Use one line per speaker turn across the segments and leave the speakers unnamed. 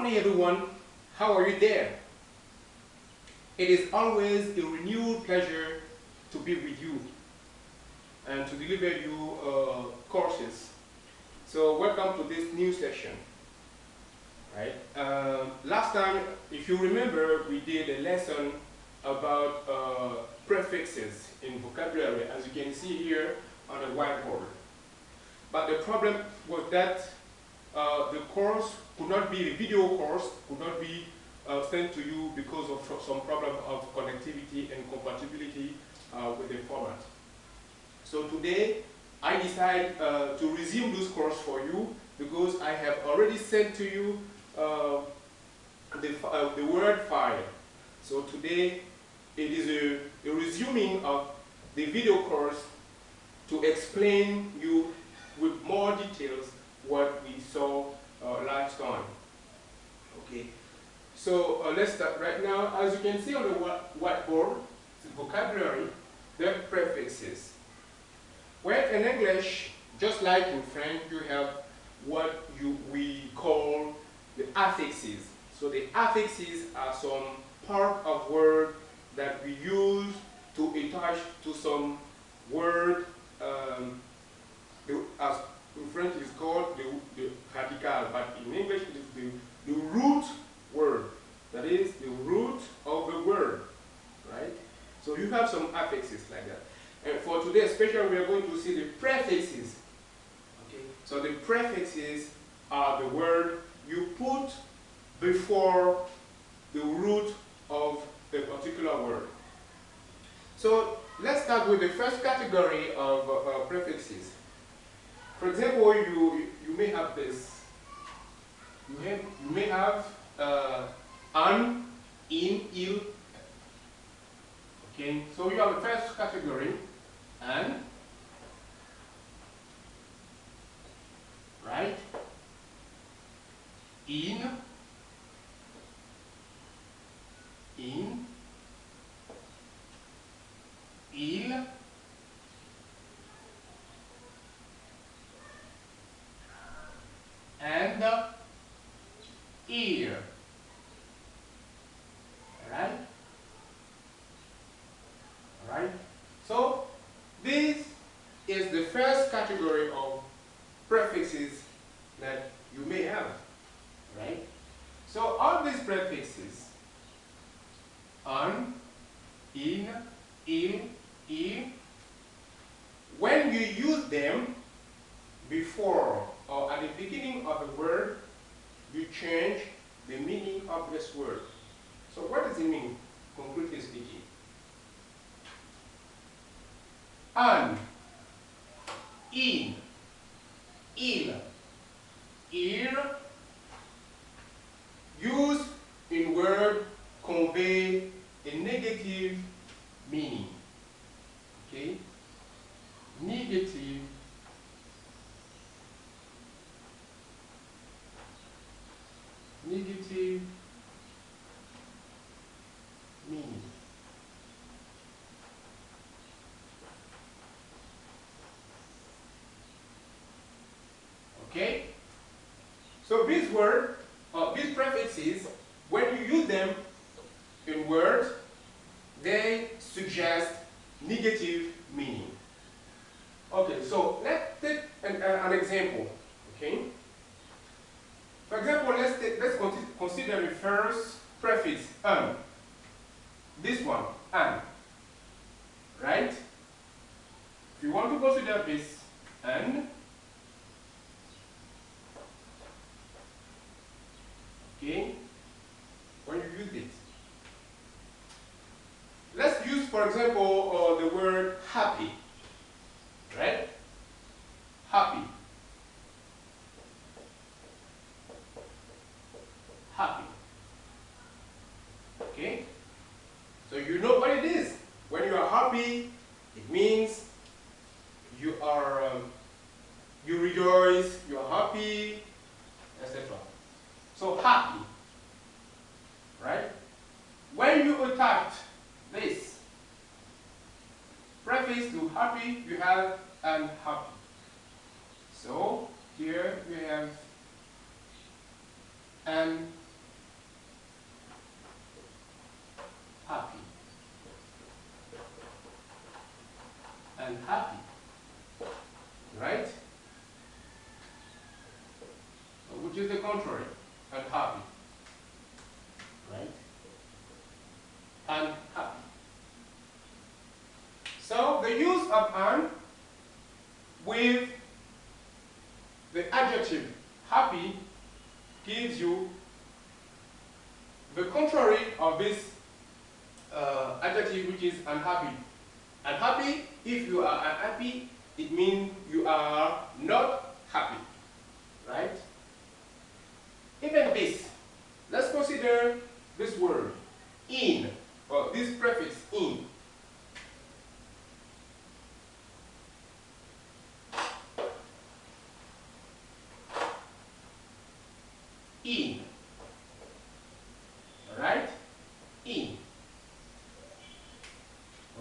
morning, everyone. How are you there? It is always a renewed pleasure to be with you and to deliver you courses. So welcome to this new session. Right? Last time, if you remember, we did a lesson about prefixes in vocabulary, as you can see here on the whiteboard. But the problem was that the course could not be, the video course could not be sent to you because of some problem of connectivity and compatibility with the format. So today I decide to resume this course for you because I have already sent to you the Word file. So today it is a resuming of the video course to explain you with more details what we saw last time. Okay, so let's start right now. As you can see on the whiteboard, the vocabulary, the prefixes. Well, in English, just like in French, you have what we call the affixes. So the affixes are some part of word that we use to attach to some word, as in French it's called the radical, but in English it is the root word. That is the root of the word, right? So you have some affixes like that. And for today especially we are going to see the prefixes. Okay. So the prefixes are the word you put before the root of a particular word. So let's start with the first category of prefixes. For example, you may have this. You may have an, in, il. Okay, so you have the first category, an, right? In, il, and ear, right? Right? So this is the first category of prefixes that you may have, right? So all these prefixes, an, in, il, ear, when you use them before or at the beginning of the word, you change the meaning of this word. So what does it mean, concretely speaking? An, in, il, ear, used in word convey a negative meaning. Okay? Negative meaning. Okay? So these words, these prefixes, when you use them in words, they suggest negative meaning. Okay, so let's take an example. Okay? For example, let's consider the first prefix, an. This one, an. Right? If you want to consider this, an, okay, when you use it. Let's use, for example, the word happy. Right? Happy. Happy. Okay? So you know what it is. When you are happy, it means you are, you rejoice, you are happy, etc. So happy. Right? When you attach this prefix to happy, you have unhappy. So here we have unhappy, right? Which is the contrary, unhappy, right? Unhappy. So the use of un with the adjective happy gives you the contrary of this adjective, which is unhappy. Unhappy, if you are unhappy, it means you are not happy, right? Even this, let's consider this word, in, or this prefix in. In, right? In.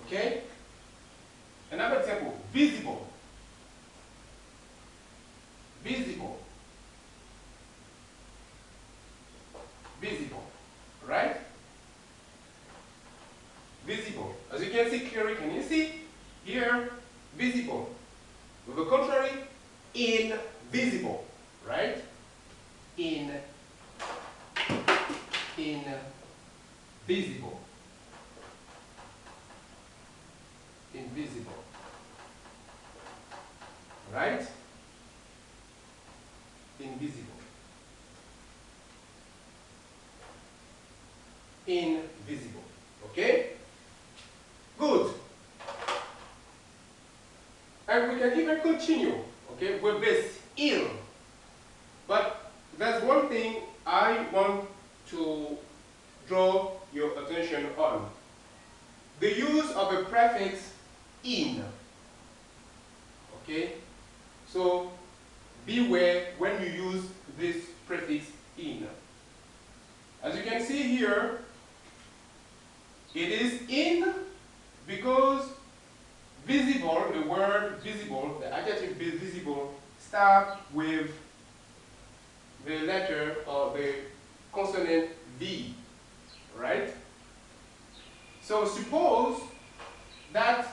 Okay? Another example, visible. Visible. Visible. Right? Visible. As you can see clearly, can you see? Here, visible. With the contrary, invisible. Right? Invisible. Invisible. Right? Invisible. Invisible. Okay? Good. And we can even continue, okay, with this ill. But there's one thing I want to draw your attention on. The use of a prefix in. Okay? So beware when you use this prefix in. As you can see here, it is in because visible, the word visible, the adjective visible, starts with the letter or the consonant V, right? So suppose that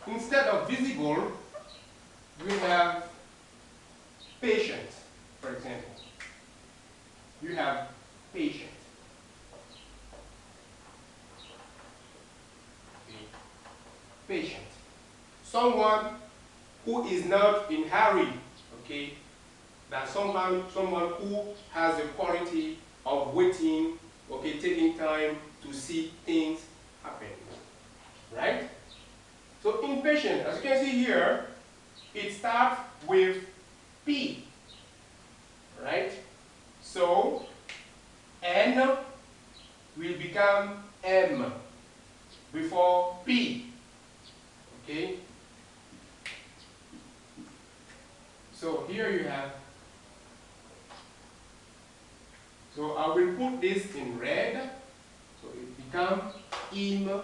instead of visible, we have patient, for example. You have patient. Okay. Patient. Someone who is not in hurry, okay? That someone who has the quality of waiting, okay, taking time to see things happen, right? So impatient, as you can see here, it starts with P, right? So N will become M before P, okay? So here you have, so I will put this in red, so it becomes im,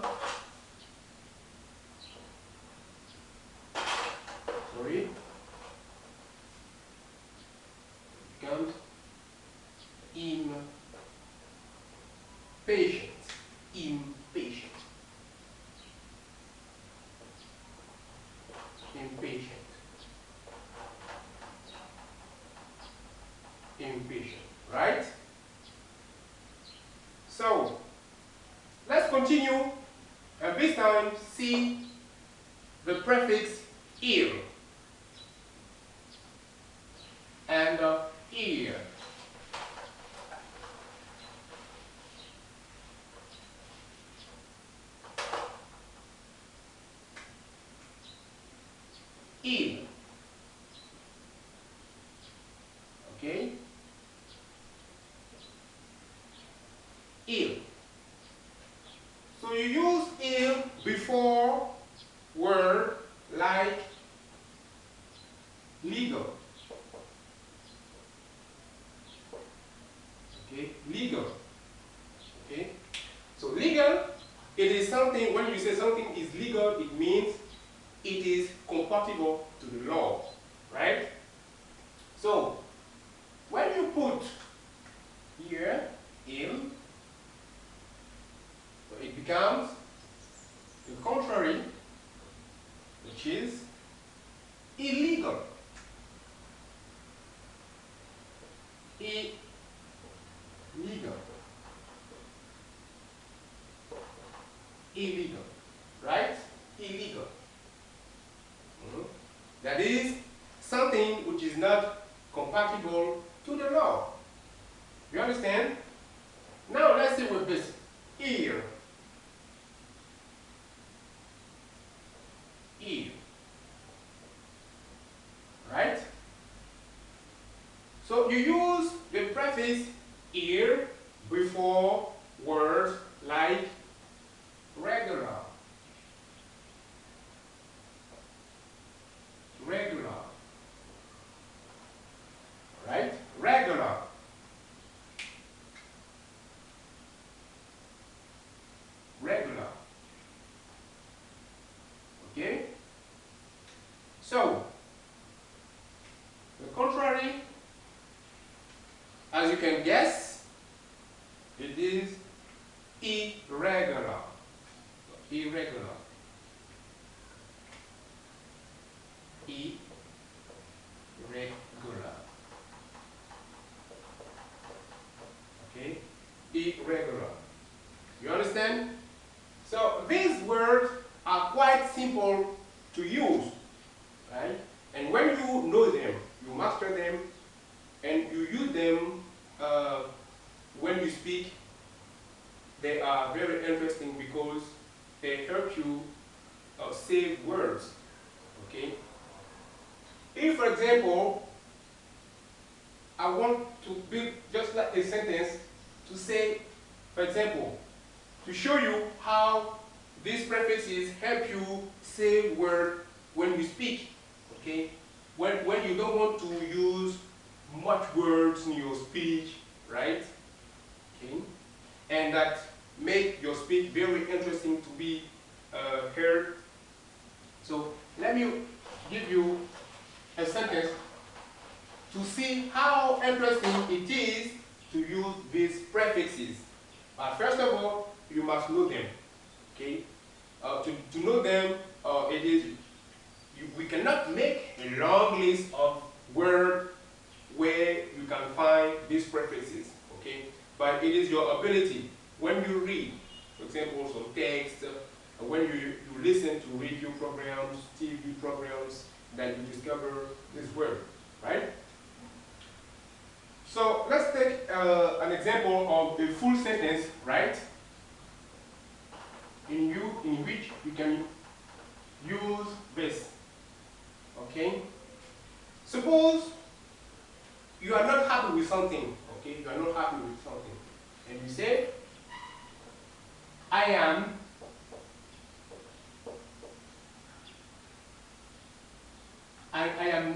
sorry, it becomes impatient, impatient, impatient, impatient, right? So let's continue, and this time see the prefix ear and ear. Ear. Okay? Ear. So you use ear before word like legal. Okay? Legal. Okay? So legal, it is something, when you say something is legal, it means it is compatible to the law, right? So when you put here in, so it becomes the contrary illegal, right? Illegal. That is something which is not compatible to the law. You understand? Now let's see with this ear. Ear. Right? So you use the prefix ear before words like regular. Regular. Right? Regular. Regular. Okay? So, the contrary, as you can guess, it is irregular. Irregular. Irregular. Okay? Irregular. You understand? So these words are quite simple to use, right? And when you know them, you master them, and you use them when you speak, they are very interesting because they help you save words, okay? If, for example, I want to build just like a sentence to say, for example, to show you how these prefixes help you say word when you speak, okay? When you don't want to use much words in your speech, right? Okay? And that make your speech very interesting to be heard. So let me give you a sentence to see how interesting it is to use these prefixes. But first of all, you must know them. Okay? To know them, we cannot make a long list of words where you can find these prefixes. Okay? But it is your ability when you read, for example, some text, when you listen to radio programs, TV programs, that you discover this word, right? So let's take an example of a full sentence, right? In which you can use this. Okay? Suppose you are not happy with something. Okay? You are not happy with something. And you say, I am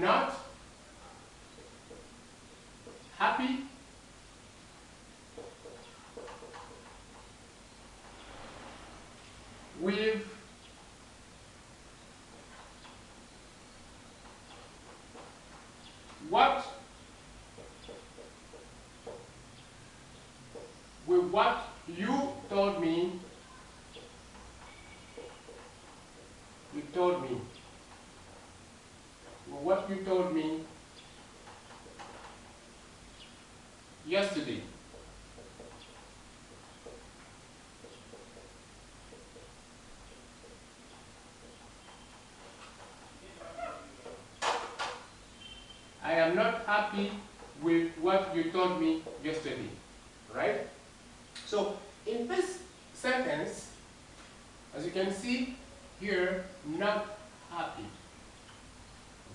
not happy with what you told me. What you told me yesterday. I am not happy with what you told me yesterday, right? So in this sentence, as you can see here, not happy.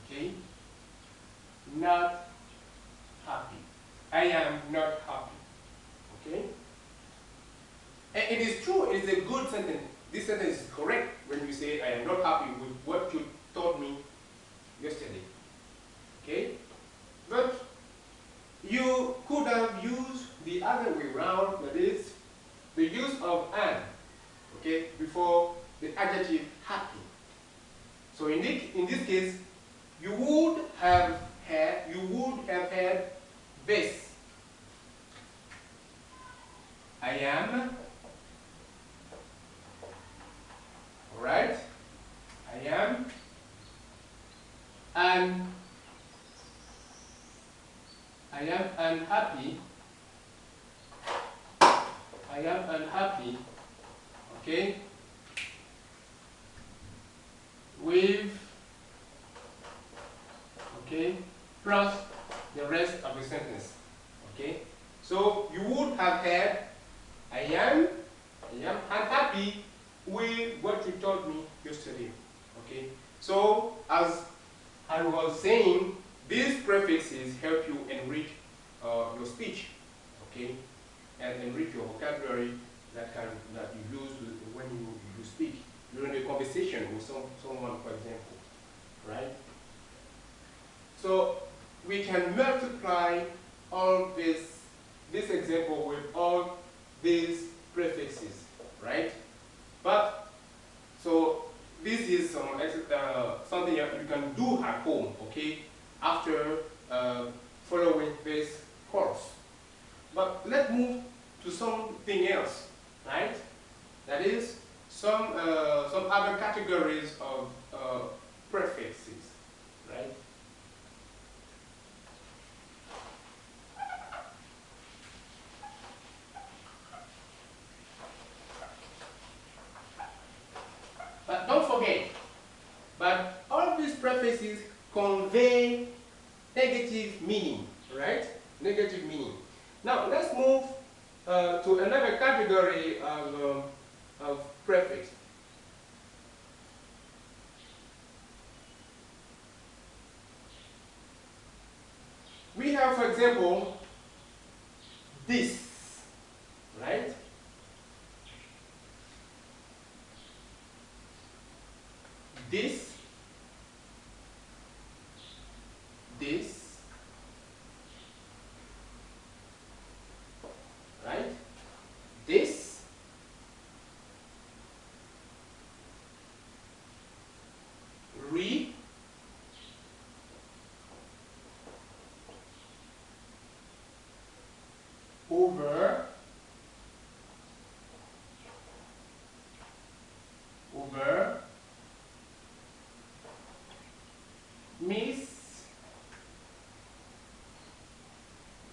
Okay? Not happy. I am not happy. Okay? And it is true, it is a good sentence. This sentence is correct when you say, I am not happy with what you told me yesterday. Okay? But you could have used the other way around, that is, the use of an, okay, before the adjective happy. So in this case, you would have had this. I am, alright? I am, and I am unhappy. I am unhappy. Okay? with, okay, plus the rest of the sentence. Okay, so you would have had I'm happy with what you told me yesterday. Okay, so as I was saying, these prefixes help you enrich your speech. Okay, and enrich your vocabulary that you use when you speak during a conversation with someone, for example, right? So we can multiply all this example with all these prefixes, right? But so this is something you can do at home, okay? After following this course. But let's move to something else, right? That is some other categories of prefixes, right? But don't forget, but all these prefixes convey negative meaning, right? Negative meaning. Now let's move to another category of prefix. We have, for example, this, right? This, right? This, re, over, miss,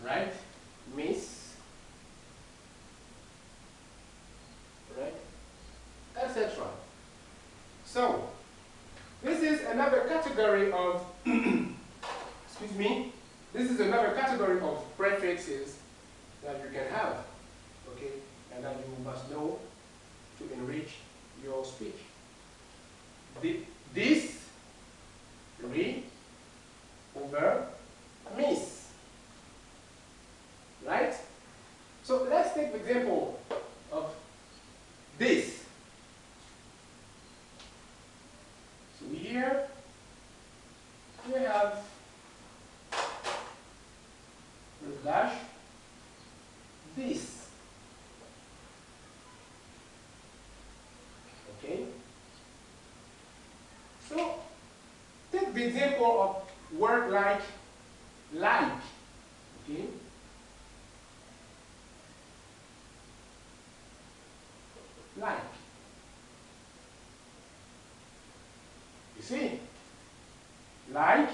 right? Miss, right? Etc. So, this is another category of, excuse me, this is another category of prefixes that you can have, okay, and that you must know to enrich your speech. This, re, over, miss, right? So let's take the example of this. So here we have the dash this. Okay? So take the example of word like, okay? Like. You see? Like,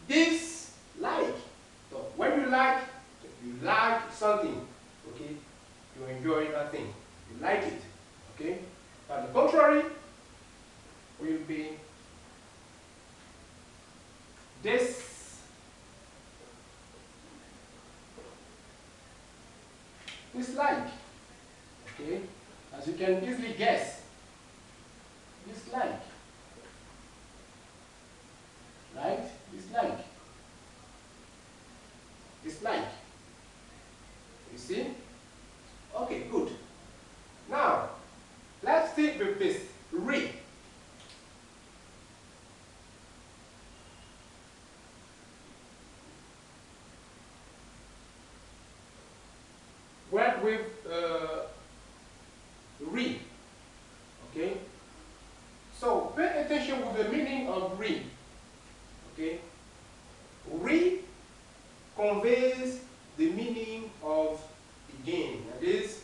dislike. So when you like something, okay, you enjoy that thing. You like it, okay? But the contrary will be dislike, okay? As you can easily guess, dislike, right? Dislike. You see? Okay, good. Now, let's stick with this re. Word with re. Okay? So pay attention with the meaning of re. Okay? Re conveys the meaning of again. That is,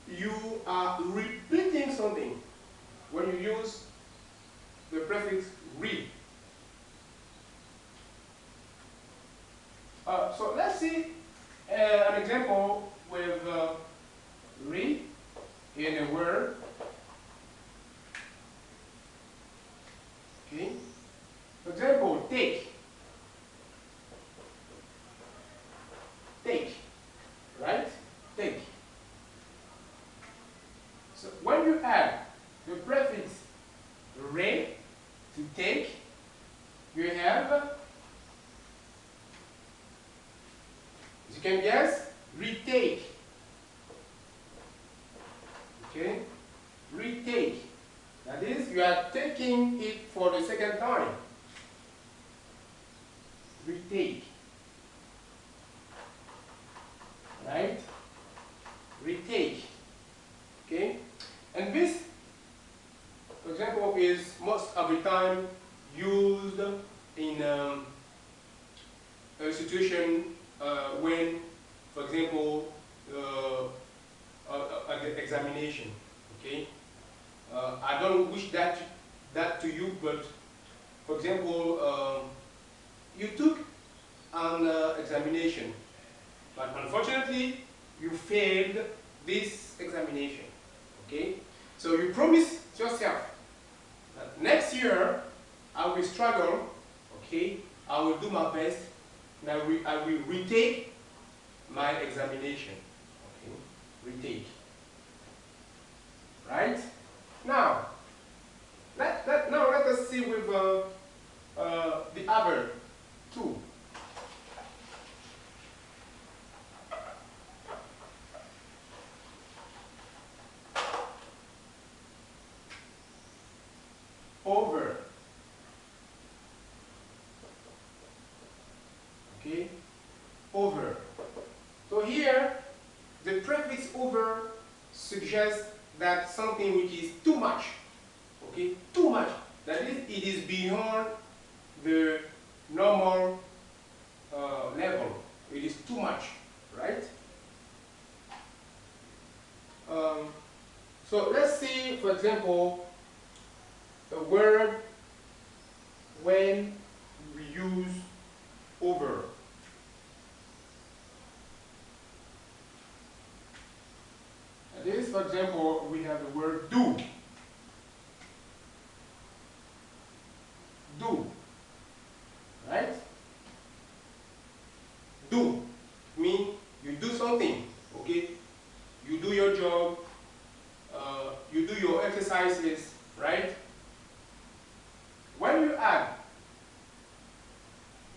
you are repeating something when you use the prefix re. So let's see an example with re in a word take. Take. Right? Take. So when you add the prefix re to take, you have, as you can guess, retake. Okay? Retake. That is, you are taking it for the second time. Retake. Right? Retake. Okay? And this, for example, is most of the time used in a situation when, for example, an examination. Okay? I don't wish that to you, but for example, you took an examination, but unfortunately you failed this examination. Okay, so you promise yourself that next year I will struggle. Okay, I will do my best, and I will retake my examination. Okay, retake. Right? Now, let us see with the other two. Over. Okay? Over. So here, the prefix over suggests that something which is too much. Okay? Too much. That is, it is beyond the normal level. It is too much. Right? So let's see, for example, a word when we use over. That is, for example, we have the word do. Do. Right? Do means you do something. Okay? You do your job. You do your exercises. Right? When you add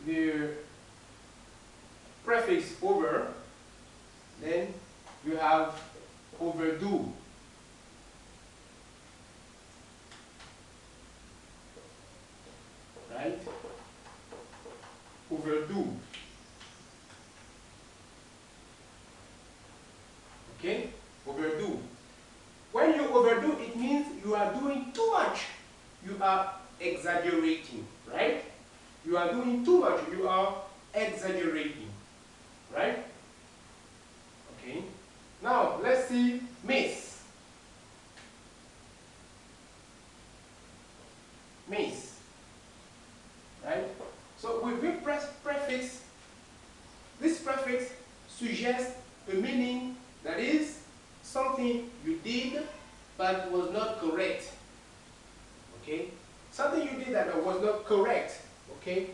the prefix over, then you have overdo. Right? Overdo. Okay? Overdo. When you overdo, it means you are doing too much. You are exaggerating, right? You are doing too much. You are exaggerating, right? Okay. Now, let's see miss. Miss. Right? So, with this prefix, this prefix suggests a meaning that is something you did but was not correct. Okay? Something you did that was not correct. Okay?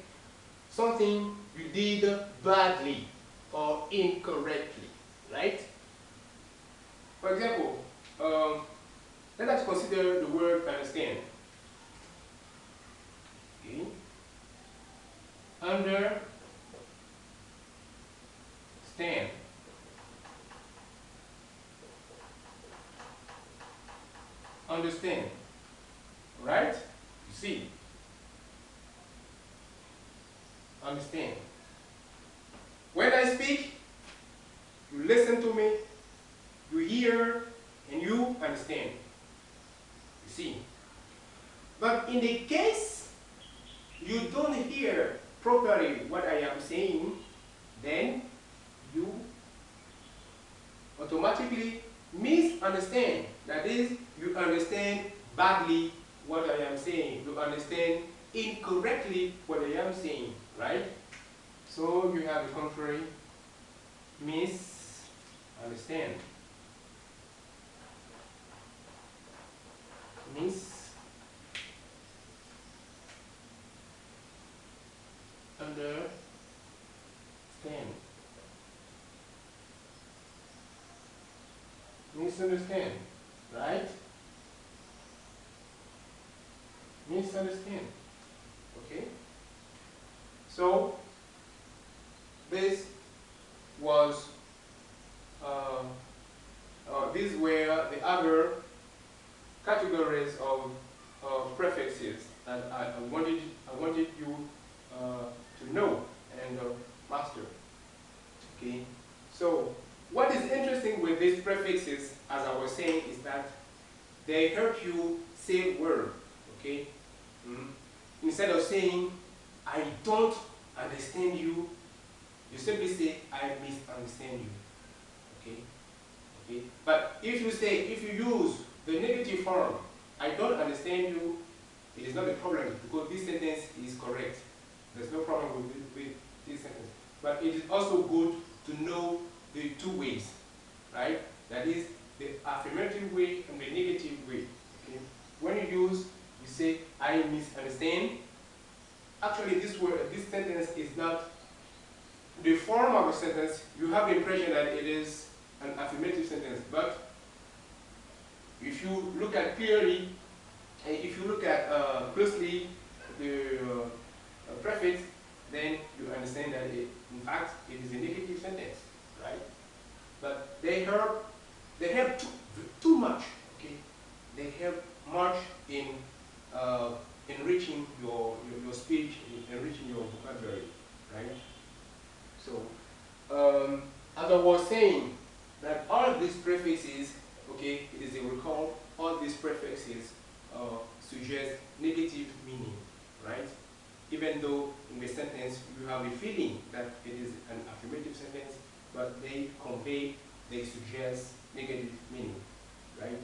Something you did badly or incorrectly. Right? For example, let us consider the word understand. Okay? Understand. Understand. Right? You see. Understand. When I speak, you listen to me, you hear, and you understand. You see. But in the case you don't hear properly what I am saying, then you automatically misunderstand. That is, you understand badly what I am saying. You understand incorrectly what I am saying, right? So you have the contrary, misunderstand. Misunderstand. Misunderstand, right? Misunderstand. Okay? So, this was, these were the other categories of prefixes that I wanted you to know and master. Okay? So, what is interesting with these prefixes, as I was saying, is that they help you say word. Okay? Instead of saying, I don't understand you, you simply say, I misunderstand you. Okay? Okay? But if you use the negative form, I don't understand you, it is not a problem because this sentence is correct. There's no problem with this sentence. But it is also good to know the two ways, right? That is the affirmative way and the negative way. Okay? When you say, I misunderstand, actually this sentence is not the form of a sentence. You have the impression that it is an affirmative sentence, but if you look at clearly, and if you look at closely the prefix, then you understand that in fact it is a negative sentence, right? But they help too much. Okay, they help much in enriching your speech, enriching your vocabulary, right? So, as I was saying, that all of these prefixes, okay, it is a recall, all these prefixes suggest negative meaning, right? Even though in the sentence you have a feeling that it is an affirmative sentence, but they suggest negative meaning, right?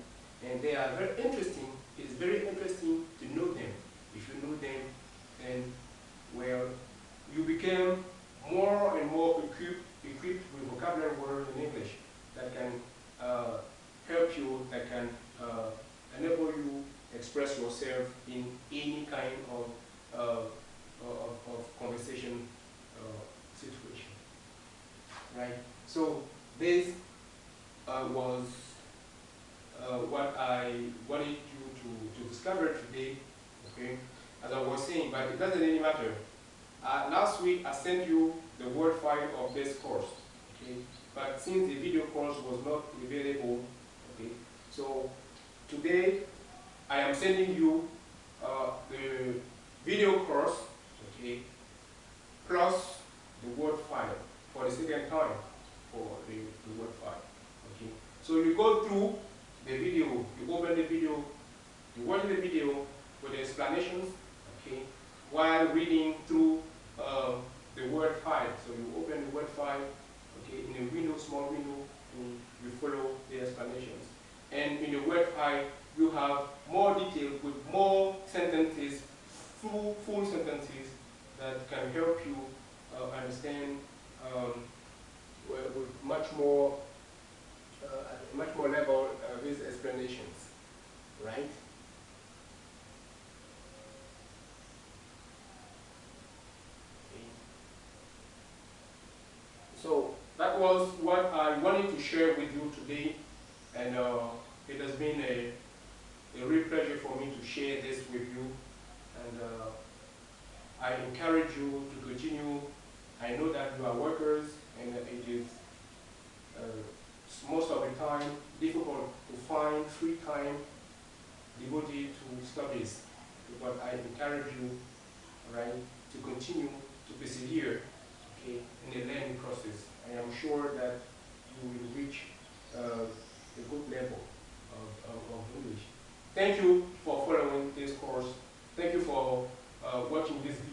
And they are very interesting. It is very interesting to know them. If you know them, then, well, you become more and more equipped with vocabulary words in English that can help you, that can enable you express yourself in any kind of conversation situation, right? So this was what I wanted you to discover today, okay? As I was saying, but it doesn't really matter. Last week I sent you the Word file of this course, okay? But since the video course was not available, okay, so today I am sending you the video course, okay, plus the Word file for the second time for the Word file, okay. So you go through the video, you open the video, you watch the video with the explanations, okay, while reading through the Word file. So you open the Word file, okay, in a window, small window, and you follow the explanations. And in the Word file, you have more detail with more sentences, full sentences that can help you understand with much more level these explanations, right? So that was what I wanted to share with you today, and it has been a real pleasure for me to share this with you, and I encourage you to continue. I know that you are workers, and it is most of the time difficult to find free time devoted to studies, but I encourage you, right, to continue to persevere, okay, in the learning process. I am sure that you will reach a good level of English. Thank you for following this course. Thank you for watching this video.